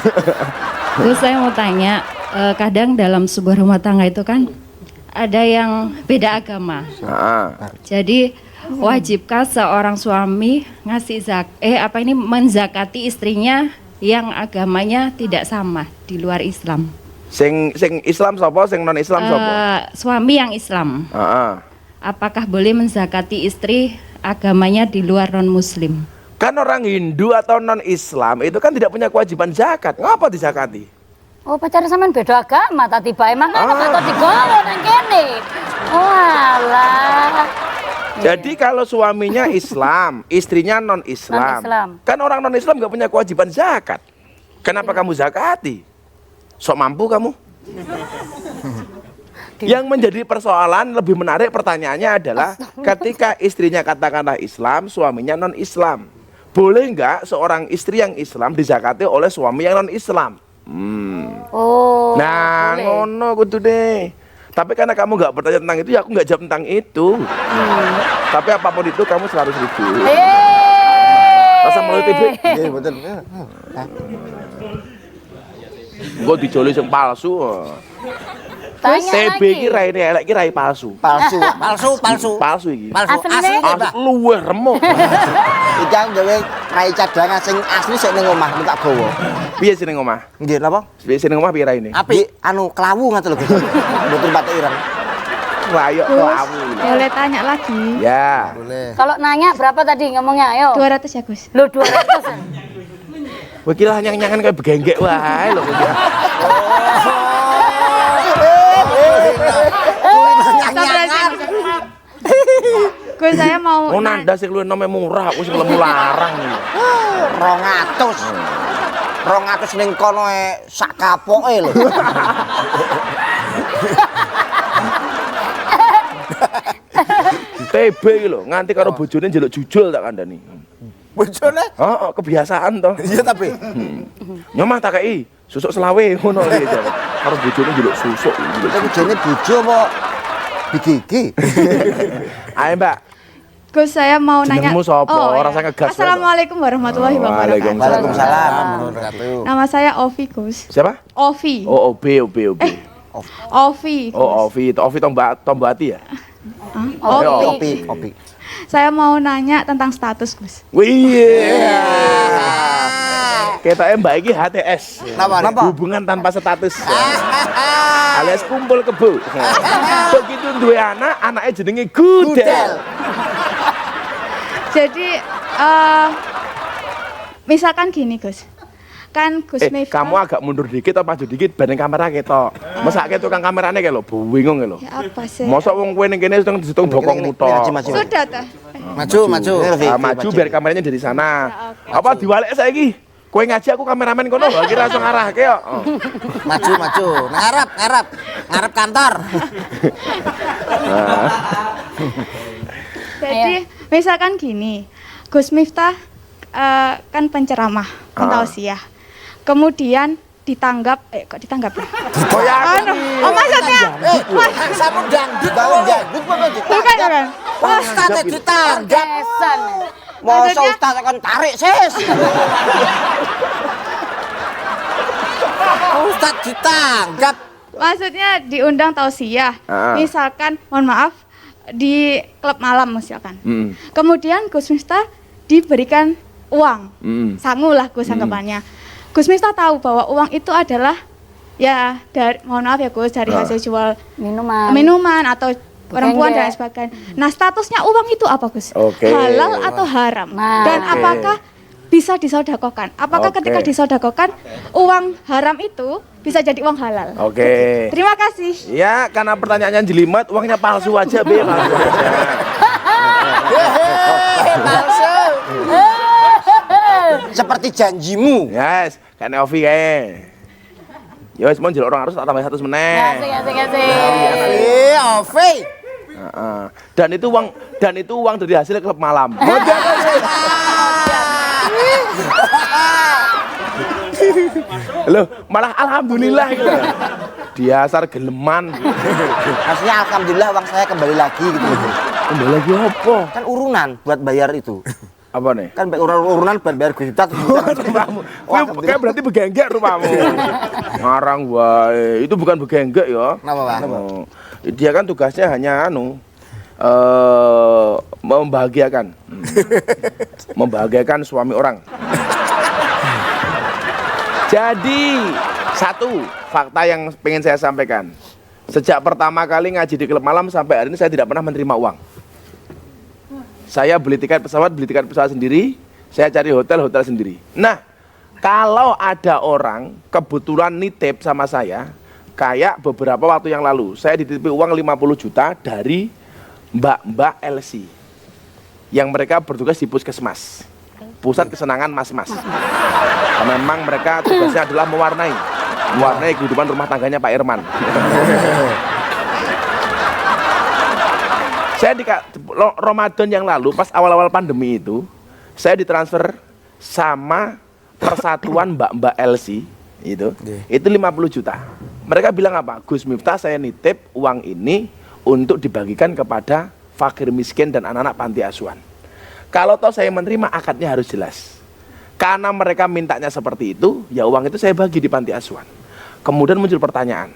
Gus, saya mau tanya, kadang dalam sebuah rumah tangga itu kan ada yang beda agama. Heeh. Jadi wajibkah seorang suami ngasih menzakati istrinya yang agamanya tidak sama di luar Islam? Sing Islam sapa, sing non Islam sapa? Suami yang Islam, Heeh. apakah boleh menzakati istri agamanya di luar non Muslim? Kan orang Hindu atau non Islam itu kan tidak punya kewajiban zakat. Ngapa dizakati? Oh, pacaran sampean beda agama tadi bae makane kok digowo nang kene. Walah. Jadi kalau suaminya Islam, istrinya non Islam, Non-Islam. kan orang non Islam nggak punya kewajiban zakat. Kenapa kamu zakati? Sok mampu kamu? Yang menjadi persoalan lebih menarik pertanyaannya adalah ketika istrinya katakanlah Islam, suaminya non-Islam. Boleh nggak seorang istri yang Islam dizakati oleh suami yang non-Islam? Oh. Nah, boleh. ngono kudu deh. Tapi karena kamu nggak bertanya tentang itu, ya aku nggak jawab tentang itu. Tapi apapun itu kamu selalu setuju. Rasa melalui TV. Iya, betul. Gue dijoli yang palsu. Tanya TB lagi. ki raine elek ki rai palsu. Palsu. Palsu iki. Palsu. Aslinya? Asli, Mbak. Luwih remuk. Iki aku gawe rai cadangan sing asli sik ning omah tak gawa. Piye sih ning omah? Nggih, napa? Piye sih ning omah piye raine? Api anu klawu ngoten lho. Mboten patek ireng. Ayo kamu. Boleh tanya lagi. Ya. Boleh. Kalau nanya berapa tadi ngomongnya? Ayo. 200 ya Gus. Lo 200. Wakil nyang-nyangan kayak begenggek wae lho. Gus saya mau Oh nanda sing luwih nome murah, aku sing lemu larang. 200 ning kono sak kapoke lho. TB iki lho, nganti karo bojone njaluk jujul tak kandhani. Bojone? Heeh, kebiasaan toh. Iya tapi. Nyomah tak kei, susuk selawe ngono iki. Karo bojone njaluk susuk. Itu jene bojo apa digigi? Ayo Mbak, Gus saya mau nanya. jenengmu sapa? iya. Rasa ngegas. Assalamualaikum warahmatullahi wabarakatuh. Waalaikumsalam. Nama saya Ovi Gus. Siapa? Ovi. Oh, OB. Ovi. Oh, Ovi. Ovi Tombati ya? Ovi. Kopi. Saya mau nanya tentang status Gus. Wih. Ketoknya Mbak iki HTS. Napa? Hubungan tanpa status. Alias kumpul kebo. Begitu duwe anak, anaknya jenenge Gudel. Jadi misalkan gini Gus. Kan Gus Miftah. Kamu agak mundur dikit atau maju dikit banding kamera ketok. Mesake tukang kamerane kae lho, bingung lho. Ya apa sih? Mosok wong kowe ning kene sedang dihitung bokongmu tok. Sudah ta? Maju. Maju biar kameranya dari sana. Apa diwalek saiki? Kowe ngaji aku kameramen kono lho, kira langsung ngarahke kok. Maju. Ngarep kantor. Jadi misalkan gini, Gus Miftah kan penceramah, pentausiah. Kemudian ditanggap, kok ditanggap ya? Oh maksudnya, Sapu dangdut. bukan. Ustaz ditanggap. Kesan. Masa Maksudnya- ustaz akan tarik sis. Ustaz ditanggap. Maksudnya diundang tausiah. Misalkan, mohon maaf, di klub malam misalkan. Kemudian Gus Miftah diberikan uang, sangu lah Gus anggapannya. Gus Miftah tahu bahwa uang itu adalah ya dari, mohon maaf ya Gus, dari hasil jual minuman atau perempuan dan sebagainya. Nah statusnya uang itu apa Gus? Oke. Halal atau haram? Nah. Dan Oke. apakah bisa disodakokan? Apakah Oke. ketika disodakokan uang haram itu bisa jadi uang halal? Oke. Terima kasih. Ya, karena pertanyaannya jelimet, uangnya palsu aja, Be. Palsu aja. Palsu. Seperti janjimu. Yes, kan Ovi kae. Ya wis mau njaluk orang harus tak tambah 100 meneh. Ovi. Heeh. Dan itu uang dari hasil klub malam. Loh, malah alhamdulillah gitu. Diasar geleman. Maksudnya alhamdulillah uang saya kembali lagi gitu. Kembali lagi apa? Kan urunan buat bayar itu. Apa nih? Kan urunan buat bayar Gus Miftah. Rumahmu. Kayak berarti begenggek rumahmu. Ngarang wae. Itu bukan begenggek ya. Napa, Pak? Oh. Dia kan tugasnya hanya membahagiakan. Membahagiakan suami orang. Jadi, satu fakta yang pengen saya sampaikan. Sejak pertama kali ngaji di klub malam sampai hari ini saya tidak pernah menerima uang. Saya beli tiket pesawat sendiri, saya cari hotel sendiri. Nah, kalau ada orang kebetulan nitip sama saya, kayak beberapa waktu yang lalu, saya dititipi uang 50 juta dari mbak-mbak LC. Yang mereka bertugas di puskesmas, pusat kesenangan mas-mas. Memang mereka tugasnya adalah mewarnai kehidupan rumah tangganya Pak Irman. Saya di Ramadan yang lalu pas awal-awal pandemi itu, saya ditransfer sama persatuan mbak-mbak LC itu 50 juta. Mereka bilang apa? Gus Miftah, saya nitip uang ini untuk dibagikan kepada fakir miskin dan anak-anak panti asuhan. Kalau toh saya menerima, akadnya harus jelas. Karena mereka mintanya seperti itu, ya uang itu saya bagi di panti asuhan. Kemudian muncul pertanyaan,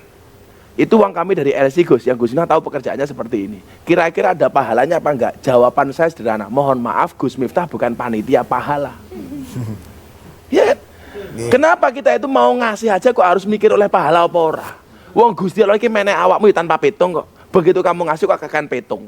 itu uang kami dari LC Gus, yang Gus Miftah tahu pekerjaannya seperti ini. Kira-kira ada pahalanya apa enggak? Jawaban saya sederhana, mohon maaf Gus Miftah bukan panitia pahala. Ya kan? Kenapa kita itu mau ngasih aja kok harus mikir oleh pahala apa ora? Wong Gusti Allah iki menek awakmu tanpa petung kok. Begitu kamu ngasih kok akan petung.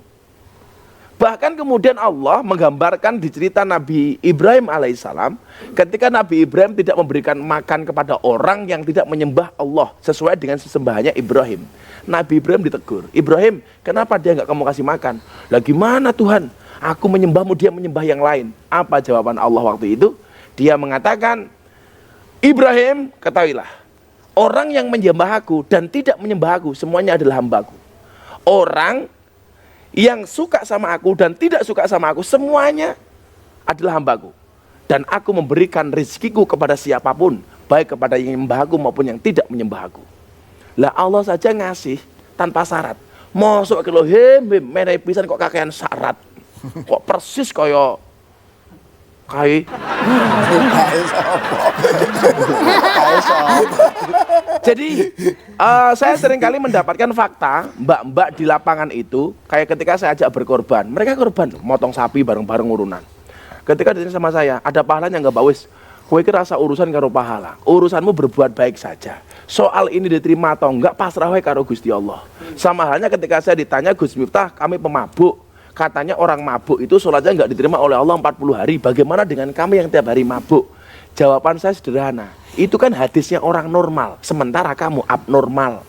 Bahkan kemudian Allah menggambarkan di cerita Nabi Ibrahim alaihissalam, ketika Nabi Ibrahim tidak memberikan makan kepada orang yang tidak menyembah Allah sesuai dengan sesembahannya Ibrahim. Nabi Ibrahim ditegur, Ibrahim, kenapa dia nggak kamu kasih makan? Lah gimana Tuhan? Aku menyembahmu, dia menyembah yang lain. Apa jawaban Allah waktu itu? Dia mengatakan, Ibrahim, ketahuilah, orang yang menyembah aku dan tidak menyembah aku, semuanya adalah hambaku. Orang yang suka sama aku dan tidak suka sama aku, semuanya adalah hambaku. Dan aku memberikan rezekiku kepada siapapun, baik kepada yang menyembah aku maupun yang tidak menyembah aku. Lah Allah saja ngasih tanpa syarat. Mosok kilo meneh pisan kok kakean syarat. Kok persis kaya kai. Jadi saya seringkali mendapatkan fakta mbak-mbak di lapangan itu, kayak ketika saya ajak berkorban, mereka korban motong sapi bareng-bareng urunan. Ketika ditanya sama saya, ada pahalanya nggak Pak Wis? Kowe iki rasa urusan karo pahala, urusanmu berbuat baik saja. Soal ini diterima atau enggak pasrah wae karo Gusti Allah. Sama halnya ketika saya ditanya, Gus Miftah, kami pemabuk, katanya orang mabuk itu sholatnya nggak diterima oleh Allah 40 hari. Bagaimana dengan kami yang tiap hari mabuk? Jawaban saya sederhana. Itu kan hadisnya orang normal, sementara kamu abnormal.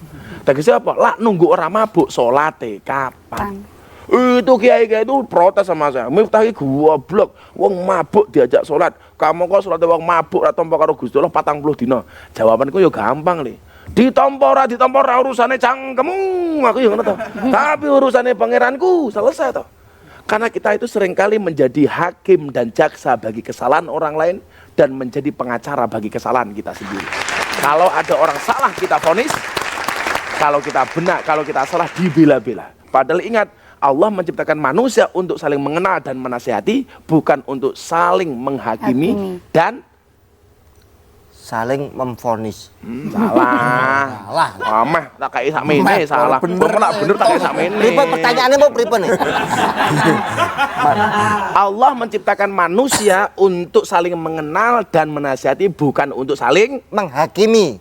Tegasnya apa? Lah nunggu orang mabuk, sholate kapan? Itu kiai-kiai itu protes sama saya. Miftah iki goblok, wong mabuk diajak sholat. Kamu kok sholat wong mabuk atau tampa karo Gusti Allah 40 dina. Jawabanku ya gampang nih. Ditampa ora urusane cangkemmu, aku ya ngono to. Tapi urusane pangeranku, selesai to. Karena kita itu seringkali menjadi hakim dan jaksa bagi kesalahan orang lain dan menjadi pengacara bagi kesalahan kita sendiri. Kalau ada orang salah kita vonis, kalau kita benar, kalau kita salah dibela-bela. Padahal ingat, Allah menciptakan manusia untuk saling mengenal dan menasihati, bukan untuk saling menghakimi dan saling memvonis. Salah. Ameh tak kayak sakmene salah. Bener tak kayak sakmene. Pripun pertanyaannya mau pripun nih? Allah menciptakan manusia untuk saling mengenal dan menasihati, bukan untuk saling menghakimi.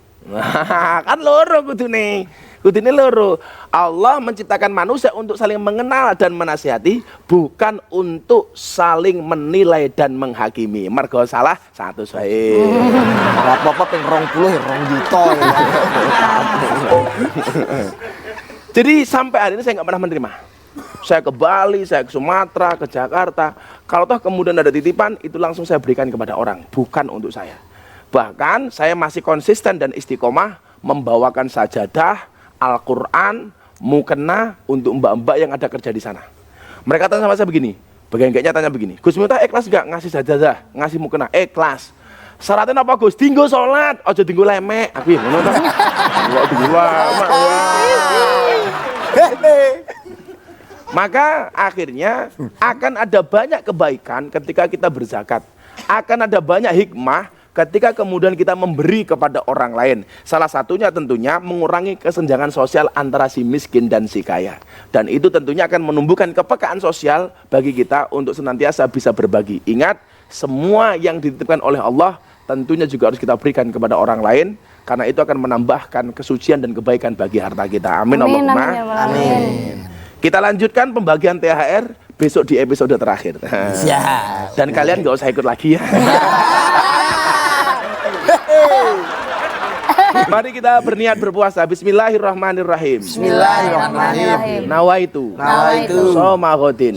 Kan loro kudune. Kudune loro. Allah menciptakan manusia untuk saling mengenal dan menasihati, bukan untuk saling menilai dan menghakimi. Mergo salah satu wae. Ora apa-apa ping 20 juta. Jadi sampai hari ini saya nggak pernah menerima. Saya ke Bali, saya ke Sumatera, ke Jakarta. Kalau toh kemudian ada titipan, itu langsung saya berikan kepada orang, bukan untuk saya. Bahkan saya masih konsisten dan istiqomah membawakan sajadah, Al-Quran, mukena untuk mbak-mbak yang ada kerja di sana. Mereka tanya sama saya begini, bagian-bagiannya tanya begini, Gus Miftah ikhlas gak ngasih sajadah, ngasih mukena? Ikhlas. Syaratnya apa Gus? Dinggo sholat, aja dinggo lemek. Aku ya ngono ta. Kok dinggo lemek. Maka akhirnya akan ada banyak kebaikan ketika kita berzakat. Akan ada banyak hikmah ketika kemudian kita memberi kepada orang lain. Salah satunya tentunya mengurangi kesenjangan sosial antara si miskin dan si kaya. Dan itu tentunya akan menumbuhkan kepekaan sosial bagi kita untuk senantiasa bisa berbagi. Ingat, semua yang dititipkan oleh Allah tentunya juga harus kita berikan kepada orang lain, karena itu akan menambahkan kesucian dan kebaikan bagi harta kita. Amin. Allahumma amin. Kita lanjutkan pembagian THR besok di episode terakhir. Siap. Dan kalian gak usah ikut lagi ya. Mari kita berniat berpuasa. Bismillahirrahmanirrahim. Bismillahirrahmanirrahim. Nawaitu Soma Ghodin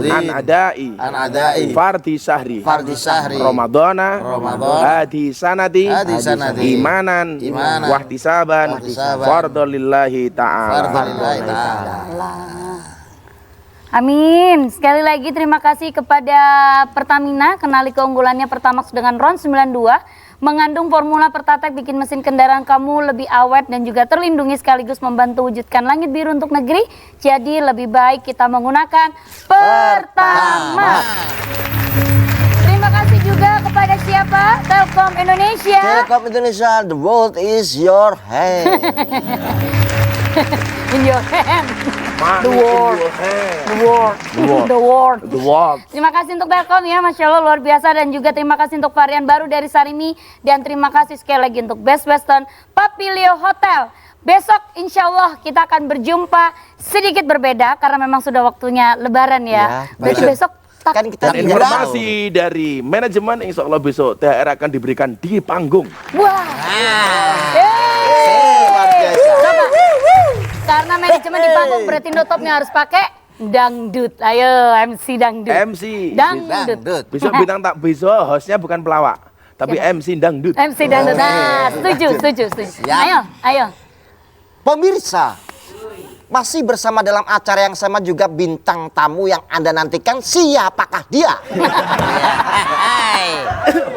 An adai Fardi Sahri Ramadana Hadi sanati Imanan Wahtisaban Fardolillahi ta'ala. Amin. Sekali lagi terima kasih kepada Pertamina, kenali keunggulannya Pertamax dengan RON 92. Mengandung formula Pertatek bikin mesin kendaraan kamu lebih awet dan juga terlindungi sekaligus membantu wujudkan langit biru untuk negeri. Jadi lebih baik kita menggunakan Pertamax. Terima kasih juga kepada siapa? Telkom Indonesia. Telkom Indonesia, the world is your hand. In your hand. The world. The world. Terima kasih untuk Telkom ya, Masya Allah luar biasa. Dan juga terima kasih untuk varian baru dari Sarimi. Dan terima kasih sekali lagi untuk Best Western Papilio Hotel. Besok insya Allah kita akan berjumpa sedikit berbeda karena memang sudah waktunya lebaran ya. Berarti besok Kan kita Dan informasi dari manajemen, insya Allah besok THR akan diberikan di panggung. wah. luar biasa. Coba. Karena manajemen di panggung berarti nutupnya harus pakai dangdut. Ayo MC dangdut. MC. Dangdut. Besok bintang tak besok hostnya bukan pelawak, tapi MC dangdut. MC dangdut. Nah, setuju. Ayo. Pemirsa, masih bersama dalam acara yang sama juga bintang tamu yang Anda nantikan, siapakah dia?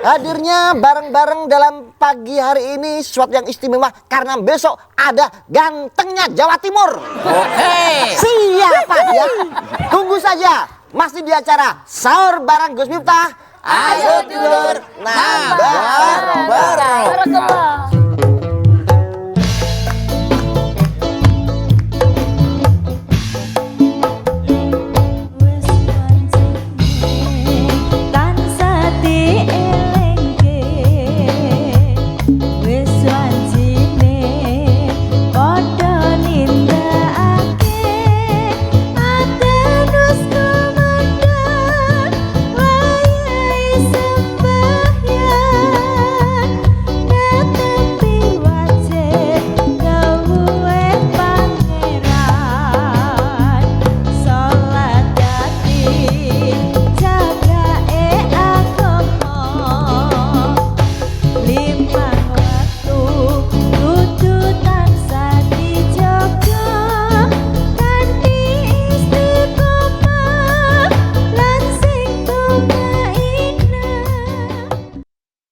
Hadirnya bareng-bareng dalam pagi hari ini sesuatu yang istimewa karena besok ada gantengnya Jawa Timur. Siapa dia? Tunggu saja, masih di acara Sahur bareng Gus Miftah. Ayo dulur, nambah bareng. Barakallah.